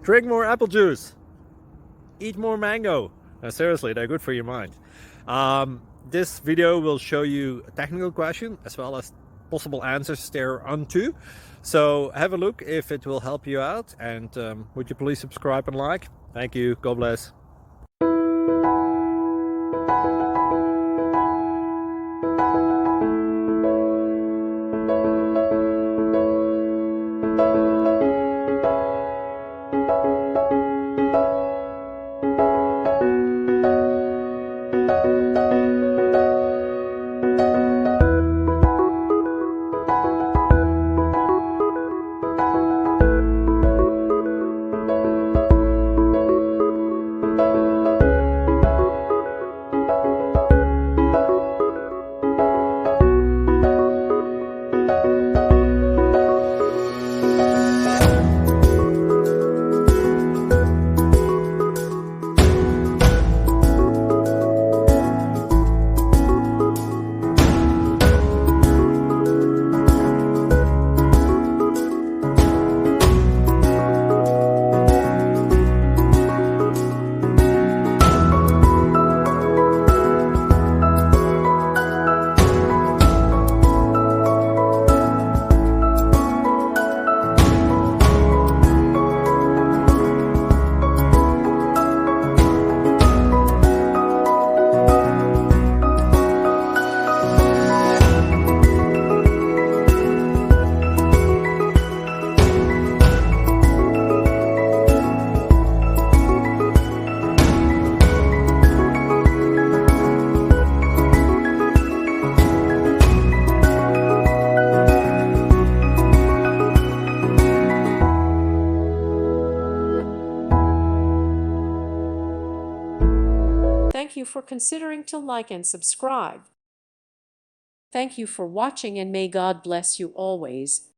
Drink more apple juice. Eat more mango. No, seriously, they're good for your mind. This video will show you a technical question as well as possible answers thereunto. So have a look if it will help you out, and would you please subscribe and like? Thank you. God bless. Thank you for considering to like and subscribe. Thank you for watching, and may God bless you always.